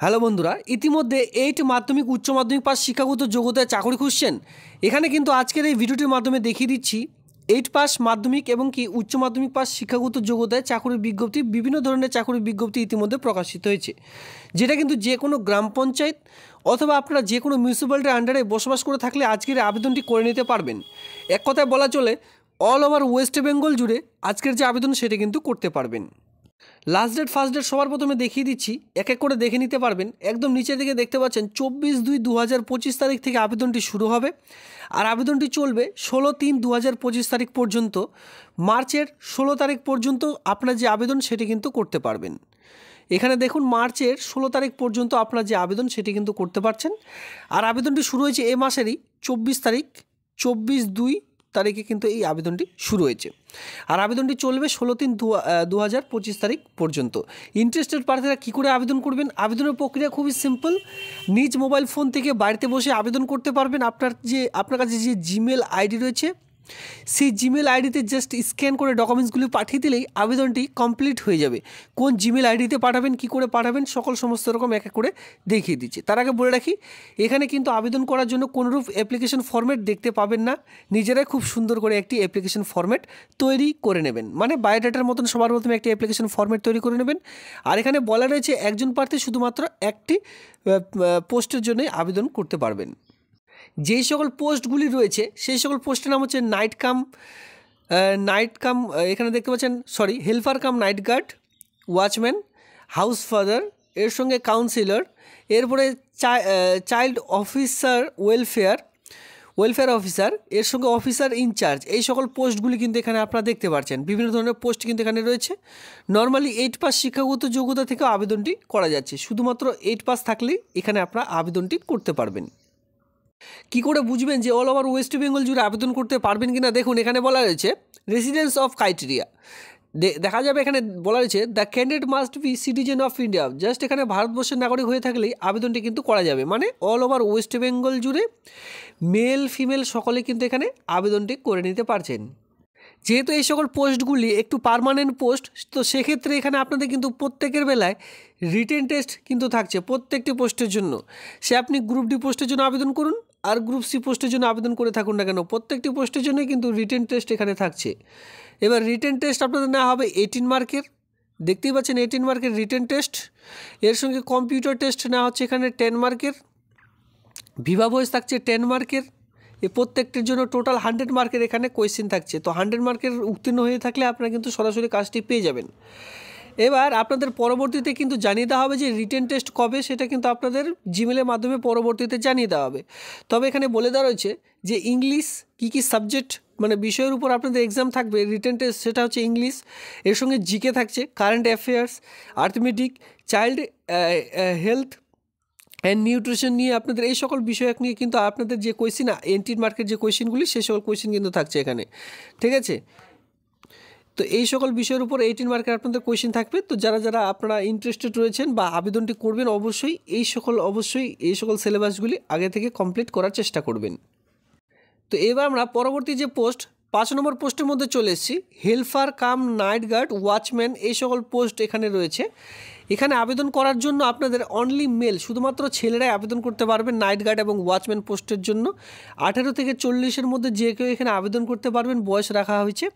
Hello বন্ধুরা, ইতিমধ্যে 8 মাধ্যমিক উচ্চ মাধ্যমিক পাস শিক্ষাগত যোগ্যতায় চাকরি খুঁজছেন। এখানে কিন্তু আজকের এই ভিডিওটির মাধ্যমে দেখিয়ে দিচ্ছি 8 পাস মাধ্যমিক এবং কি উচ্চ মাধ্যমিক পাস শিক্ষাগত যোগ্যতায় চাকরির বিজ্ঞপ্তি, বিভিন্ন ধরনের চাকরির বিজ্ঞপ্তি ইতিমধ্যে প্রকাশিত হয়েছে, যেটা কিন্তু যে কোনো গ্রাম পঞ্চায়েত অথবা আপনারা যে কোনো মিউনিসিপ্যালিটির আন্ডারে বসবাস করে থাকলে আজকের আবেদনটি করে নিতে পারবেন। এক কথায় বলা চলে অল ওভার ওয়েস্ট বেঙ্গল জুড়ে আজকের যে আবেদন সেটা কিন্তু করতে পারবেন। লাস্ট ডেট ফার্স্ট ডেট সবার প্রথমে দেখিয়ে দিচ্ছি, এক এক করে দেখে নিতে পারবেন। একদম নিচের দিকে দেখতে পাচ্ছেন 24/2/2025 তারিখ থেকে আবেদনটি শুরু হবে আর আবেদনটি চলবে 16/3/2025 তারিখ পর্যন্ত। মার্চের 16 তারিখ পর্যন্ত আপনার যে আবেদন সেটি কিন্তু করতে পারবেন। এখানে দেখুন মার্চের 16 তারিখ পর্যন্ত আপনার যে আবেদন সেটি কিন্তু করতে পারছেন। আর আবেদনটি শুরু হয়েছে এ মাসেরই 24 তারিখ, 24/2 তারিখে কিন্তু এই আবেদনটি শুরু হয়েছে আর আবেদনটি চলবে 16/3/2025 তারিখ পর্যন্ত। ইন্টারেস্টেড প্রার্থীরা কী করে আবেদন করবেন? আবেদনের প্রক্রিয়া খুবই সিম্পল। নিজ মোবাইল ফোন থেকে বাড়িতে বসে আবেদন করতে পারবেন। আপনার কাছে যে জিমেল আইডি রয়েছে সেই জিমেল আইডিতে জাস্ট স্ক্যান করে ডকুমেন্টসগুলি পাঠিয়ে দিলেই আবেদনটি কমপ্লিট হয়ে যাবে। কোন জিমেল আইডিতে পাঠাবেন, কী করে পাঠাবেন, সমস্ত রকম এক এক করে দেখিয়ে দিচ্ছি। তার আগে বলে রাখি, এখানে কিন্তু আবেদন করার জন্য কোনোরূপ অ্যাপ্লিকেশন ফরম্যাট দেখতে পাবেন না। নিজেরাই খুব সুন্দর করে একটি অ্যাপ্লিকেশন ফরম্যাট তৈরি করে নেবেন, মানে বায়োডাটার মতন সবার প্রথমে একটি অ্যাপ্লিকেশন ফরম্যাট তৈরি করে নেবেন। আর এখানে বলা রয়েছে একজন প্রার্থী শুধুমাত্র একটি পোস্টের জন্যই আবেদন করতে পারবেন। যেই সকল পোস্টগুলি রয়েছে সেই সকল পোস্টের নাম হচ্ছে এখানে দেখতে পাচ্ছেন helper cum night guard, watchman, house father, এর সঙ্গে কাউন্সিলর, এরপরে চাইল্ড অফিসার ওয়েলফেয়ার অফিসার, এর সঙ্গে অফিসার ইনচার্জ। এই সকল পোস্টগুলি কিন্তু এখানে আপনারা দেখতে পাচ্ছেন। বিভিন্ন ধরনের পোস্ট কিন্তু এখানে রয়েছে। নর্মালি 8 পাস শিক্ষাগত যোগ্যতা থেকে আবেদনটি করা যাচ্ছে। শুধুমাত্র 8 পাস থাকলেই এখানে আপনারা আবেদনটি করতে পারবেন। কী করে বুঝবেন যে অল ওভার ওয়েস্ট বেঙ্গল জুড়ে আবেদন করতে পারবেন কি না? দেখুন এখানে বলা রয়েছে রেসিডেন্স অফ ক্রাইটেরিয়া। দেখা যাবে এখানে বলা রয়েছে the candidate must be citizen of India. Just এখানে ভারতবর্ষের নাগরিক হয়ে থাকলেই আবেদনটি কিন্তু করা যাবে, মানে অল ওভার ওয়েস্ট বেঙ্গল জুড়ে মেল ফিমেল সকলে কিন্তু এখানে আবেদনটি করে নিতে পারছেন। যেহেতু এই সকল পোস্টগুলি একটু পার্মানেন্ট পোস্ট, তো সেক্ষেত্রে এখানে আপনাদের কিন্তু প্রত্যেকের বেলায় রিটেন টেস্ট কিন্তু থাকছে প্রত্যেকটি পোস্টের জন্য। সে আপনি গ্রুপ ডি পোস্টের জন্য আবেদন করুন আর গ্রুপ সি পোস্টের জন্য আবেদন করে থাকুন না কেন, প্রত্যেকটি পোস্টের জন্যই কিন্তু রিটেন টেস্ট এখানে থাকছে। এবার রিটেন টেস্ট আপনাদের নেওয়া হবে 18 মার্কের। দেখতেই পাচ্ছেন 18 মার্কের রিটেন টেস্ট। এর সঙ্গে কম্পিউটার টেস্ট নেওয়া হচ্ছে এখানে 10 মার্কের। ভিভা ভয়েস থাকছে 10 মার্কের। এই প্রত্যেকটির জন্য টোটাল 100 মার্কের এখানে কোয়েশ্চেন থাকছে। তো 100 মার্কের উত্তীর্ণ হয়ে থাকলে আপনারা কিন্তু সরাসরি কাজটি পেয়ে যাবেন। এবার আপনাদের পরবর্তীতে কিন্তু জানিয়ে দেওয়া হবে যে রিটেন টেস্ট কবে, সেটা কিন্তু আপনাদের জিমেলের মাধ্যমে পরবর্তীতে জানিয়ে দেওয়া হবে। তবে এখানে বলে দেওয়া রয়েছে যে ইংলিশ কী সাবজেক্ট, মানে বিষয়ের উপর আপনাদের এক্সাম থাকবে রিটেন টেস্ট, সেটা হচ্ছে ইংলিশ। এর সঙ্গে জিকে থাকছে, current affairs, arithmetic, child health and nutrition নিয়ে আপনাদের এই সকল বিষয় নিয়ে কিন্তু আপনাদের যে কোয়েশ্চেন 18 মার্কের যে কোয়েশ্চেনগুলি সেই সকল কোয়েশ্চেন কিন্তু থাকছে এখানে, ঠিক আছে? তো এই সকল বিষয়ের উপর 18 মার্কের আপনাদের কোয়েশ্চেন থাকবে। তো যারা আপনারা ইন্টারেস্টেড রয়েছেন বা আবেদনটি করবেন অবশ্যই এই সকল সিলেবাসগুলি আগে থেকে কমপ্লিট করার চেষ্টা করবেন। তো এবার আমরা পরবর্তী যে পোস্ট 5 নম্বর পোস্টের মধ্যে চলে এসেছি। Helper cum night guard, watchman, এই সকল পোস্ট এখানে রয়েছে। এখানে আবেদন করার জন্য আপনাদের অনলি মেল, শুধুমাত্র ছেলেরাই আবেদন করতে পারবেন নাইট গার্ড এবং ওয়াচম্যান পোস্টের জন্য। 18 থেকে 40-এর মধ্যে যে কেউ এখানে আবেদন করতে পারবেন, বয়স রাখা হয়েছে।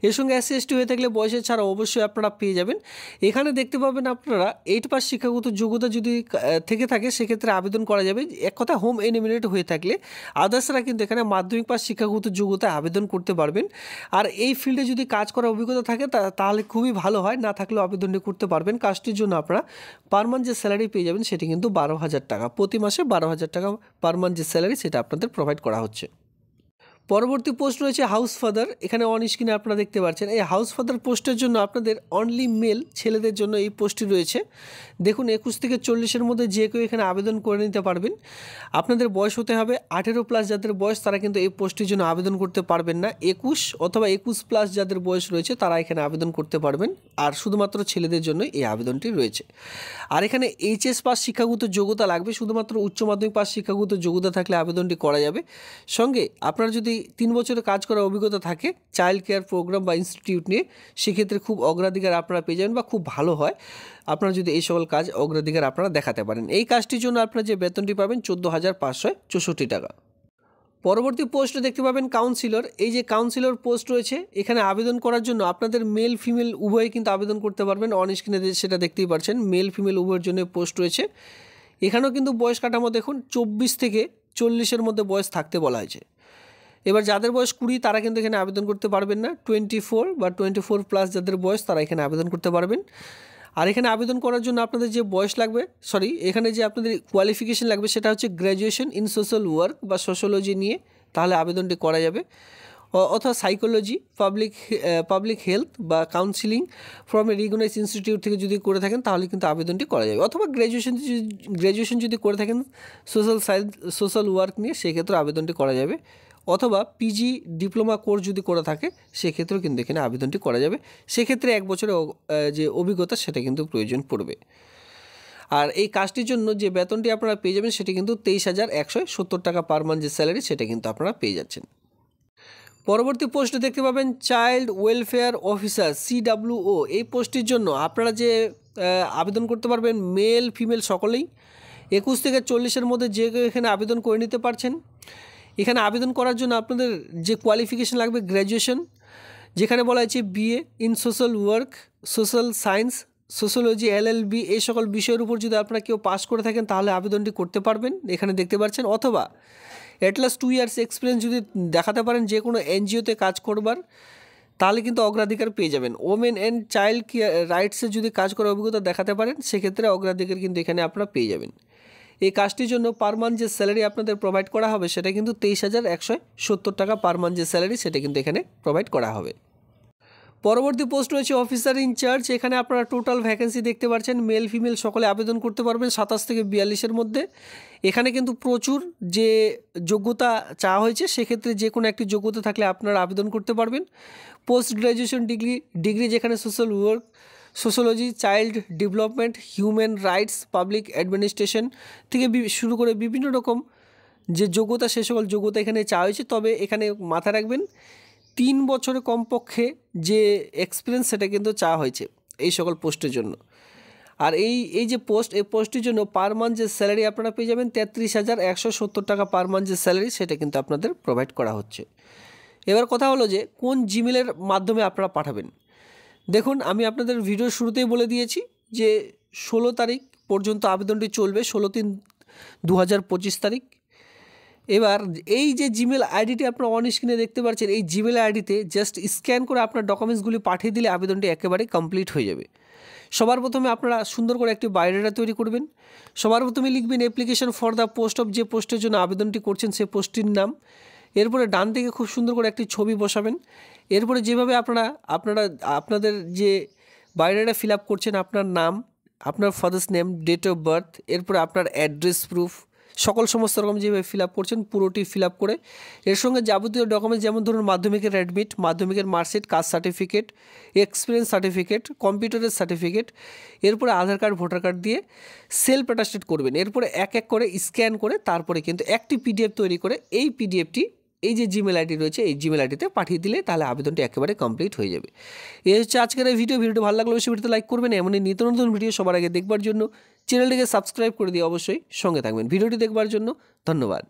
এর সঙ্গে SC/ST হয়ে থাকলে বয়সের ছাড়া অবশ্যই আপনারা পেয়ে যাবেন। এখানে দেখতে পাবেন আপনারা 8 পাস শিক্ষাগত যোগ্যতা যদি থেকে থাকে সেক্ষেত্রে আবেদন করা যাবে। এক কথা হোম এলিমিনেট হয়ে থাকলে আদার্সরা কিন্তু এখানে মাধ্যমিক পাস শিক্ষাগত যোগ্যতায় আবেদন করতে পারবেন। আর এই ফিল্ডে যদি কাজ করার অভিজ্ঞতা থাকে তাহলে খুবই ভালো হয়, না থাকলেও আবেদনটি করতে পারবেন। কাজটির জন্য আপনারা পার মান্থ যে স্যালারি পেয়ে যাবেন সেটি কিন্তু 12,000 টাকা, প্রতি মাসে 12,000 টাকা পার মান্থ যে স্যালারি সেটা আপনাদের প্রোভাইড করা হচ্ছে। পরবর্তী পোস্ট রয়েছে হাউস ফাদার। এখানে অন স্ক্রিনে আপনারা দেখতে পাচ্ছেন এই হাউস ফাদার পোস্টের জন্য আপনাদের অনলি মেল, ছেলেদের জন্য এই পোস্টটি রয়েছে। দেখুন 21 থেকে 40-এর মধ্যে যে কেউ এখানে আবেদন করে নিতে পারবেন। আপনাদের বয়স হতে হবে 18+, যাদের বয়স তারা কিন্তু এই পোস্টের জন্য আবেদন করতে পারবেন না। 21 অথবা 21+ যাদের বয়স রয়েছে তারা এখানে আবেদন করতে পারবেন। আর শুধুমাত্র ছেলেদের জন্য এই আবেদনটি রয়েছে। আর এখানে HS পাস শিক্ষাগত যোগ্যতা লাগবে, শুধুমাত্র উচ্চ মাধ্যমিক পাস শিক্ষাগত যোগ্যতা থাকলে আবেদনটি করা যাবে। সঙ্গে আপনারা যদি 3 বছরের কাজ করার অভিজ্ঞতা থাকে চাইল্ড কেয়ার প্রোগ্রাম বা ইনস্টিটিউট নিয়ে, সেক্ষেত্রে খুব অগ্রাধিকার আপনারা পেয়ে যাবেন বা খুব ভালো হয় আপনারা যদি এই সকল কাজ অগ্রাধিকার আপনারা দেখাতে পারেন। এই কাজটির জন্য আপনারা যে বেতনটি পাবেন 14,564 টাকা। পরবর্তী পোস্টে দেখতে পাবেন কাউন্সিলর। এই যে কাউন্সিলর পোস্ট রয়েছে, এখানে আবেদন করার জন্য আপনাদের মেল ফিমেল উভয়ে কিন্তু আবেদন করতে পারবেন। অন স্ক্রিনে সেটা দেখতেই পাচ্ছেন, মেল ফিমেল উভয়ের জন্য পোস্ট রয়েছে। এখানেও কিন্তু বয়স কাঠামো দেখুন 24 থেকে 40-এর মধ্যে বয়স থাকতে বলা হয়েছে। এবার যাদের বয়স 20 তারা কিন্তু এখানে আবেদন করতে পারবেন না। 24 বা 24+ যাদের বয়স তারা এখানে আবেদন করতে পারবেন। আর এখানে আবেদন করার জন্য আপনাদের যে বয়স লাগবে, এখানে যে আপনাদের কোয়ালিফিকেশন লাগবে সেটা হচ্ছে গ্র্যাজুয়েশন ইন সোশ্যাল ওয়ার্ক বা সোশ্যোলজি নিয়ে, তাহলে আবেদনটি করা যাবে। অথবা সাইকোলজি, পাবলিক হেলথ বা counselling from a recognised institute থেকে যদি করে থাকেন তাহলে কিন্তু আবেদনটি করা যাবে। অথবা গ্র্যাজুয়েশন যদি করে থাকেন সোশ্যাল ওয়ার্ক নিয়ে, সেক্ষেত্রে আবেদনটি করা যাবে। অথবা পিজি ডিপ্লোমা কোর্স যদি করে থাকে সেক্ষেত্রেও কিন্তু এখানে আবেদনটি করা যাবে। সেক্ষেত্রে 1 বছরের যে অভিজ্ঞতা সেটা কিন্তু প্রয়োজন পড়বে। আর এই কাজটির জন্য যে বেতনটি আপনারা পেয়ে যাবেন সেটি কিন্তু 23,170 টাকা পার মান্থ যে স্যালারি সেটা কিন্তু আপনারা পেয়ে যাচ্ছেন। পরবর্তী পোস্টে দেখতে পাবেন চাইল্ড ওয়েলফেয়ার অফিসার CWO। এই পোস্টটির জন্য আপনারা যে আবেদন করতে পারবেন মেল ফিমেল সকলেই, 21 থেকে 40-এর মধ্যে যে কেউ এখানে আবেদন করে নিতে পারছেন। এখানে আবেদন করার জন্য আপনাদের যে কোয়ালিফিকেশন লাগবে গ্র্যাজুয়েশন, যেখানে বলা হয়েছে BA in social work, social science, sociology, LLB এই সকল বিষয়ের উপর যদি আপনারা কেউ পাস করে থাকেন তাহলে আবেদনটি করতে পারবেন, এখানে দেখতে পাচ্ছেন। অথবা অ্যাটলাস্ট 2 ইয়ার্স এক্সপিরিয়েন্স যদি দেখাতে পারেন যে কোনো NGOতে কাজ করবার, তাহলে কিন্তু অগ্রাধিকার পেয়ে যাবেন। ওমেন অ্যান্ড চাইল্ড রাইটসে যদি কাজ করার অভিজ্ঞতা দেখাতে পারেন সেক্ষেত্রে অগ্রাধিকার কিন্তু এখানে আপনারা পেয়ে যাবেন। এই কাজটির জন্য পার মান্থ যে স্যালারি আপনাদের প্রোভাইড করা হবে সেটা কিন্তু 23,170 টাকা পার মান্থ যে স্যালারি সেটা কিন্তু এখানে প্রোভাইড করা হবে। পরবর্তী পোস্ট রয়েছে অফিসার ইনচার্জ। এখানে আপনারা টোটাল ভ্যাকেন্সি দেখতে পাচ্ছেন, মেল ফিমেল সকলে আবেদন করতে পারবেন 27 থেকে 42-এর মধ্যে। এখানে কিন্তু প্রচুর যে যোগ্যতা চাওয়া হয়েছে, সেক্ষেত্রে যে কোনো একটি যোগ্যতা থাকলে আপনারা আবেদন করতে পারবেন। পোস্ট গ্র্যাজুয়েশন ডিগ্রি যেখানে social work, sociology, child development, human rights, public administration থেকে শুরু করে বিভিন্ন রকম যে যোগ্যতা সে সকল যোগ্যতা এখানে চাওয়া হয়েছে। তবে এখানে মাথায় রাখবেন 3 বছরে কমপক্ষে যে এক্সপিরিয়েন্স সেটা কিন্তু চাওয়া হয়েছে এই সকল পোস্টের জন্য। আর এই যে এই পোস্টের জন্য পার মান্থ যে স্যালারি আপনারা পেয়ে যাবেন 33,170 টাকা পার মান্থ যে স্যালারি সেটা কিন্তু আপনাদের প্রোভাইড করা হচ্ছে। এবার কথা হলো যে কোন জিমেলের মাধ্যমে আপনারা পাঠাবেন। দেখুন, আমি আপনাদের ভিডিওর শুরুতেই বলে দিয়েছি যে 16 তারিখ পর্যন্ত আবেদনটি চলবে, 16/3/2025 তারিখ। এবার এই যে জিমেল আইডিটি আপনারা অন স্ক্রিনে দেখতে পাচ্ছেন, এই জিমেল আইডিতে জাস্ট স্ক্যান করে আপনার ডকুমেন্টসগুলি পাঠিয়ে দিলে আবেদনটি একেবারে কমপ্লিট হয়ে যাবে। সবার প্রথমে আপনারা সুন্দর করে একটি বায়োডাটা তৈরি করবেন। সবার প্রথমে লিখবেন application for the post of যে পোস্টের জন্য আবেদনটি করছেন সে পোস্টটির নাম। এরপরে ডান দিকে খুব সুন্দর করে একটি ছবি বসাবেন। এরপরে যেভাবে আপনাদের যে বায়োডাটা ফিল আপ করছেন, আপনার নাম, আপনার father's name, date of birth, এরপরে আপনার অ্যাড্রেস প্রুফ, সমস্ত রকম যেভাবে ফিল আপ করছেন পুরোটি ফিল আপ করে এর সঙ্গে যাবতীয় ডকুমেন্টস যেমন ধরুন মাধ্যমিকের অ্যাডমিট, মাধ্যমিকের marksheet, caste certificate, experience certificate, কম্পিউটারের সার্টিফিকেট, এরপরে আধার কার্ড, ভোটার কার্ড দিয়ে সেলফ অ্যাটাস্টেড করবেন। এরপরে এক এক করে স্ক্যান করে তারপরে কিন্তু একটি PDF তৈরি করে এই PDFটি এই যে জিমেল আইডি রয়েছে এই জিমেল আইডিতে পাঠিয়ে দিলে তাহলে আবেদনটি একেবারে কমপ্লিট হয়ে যাবে। এই হচ্ছে আজকের এই ভিডিওটি ভালো লাগলে অবশ্যই ভিডিওতে লাইক করবেন। এমনই নিত্য নতুন ভিডিও সবার আগে দেখবার জন্য চ্যানেলটিকে সাবস্ক্রাইব করে দিয়ে অবশ্যই সঙ্গে থাকবেন। ভিডিওটি দেখবার জন্য ধন্যবাদ।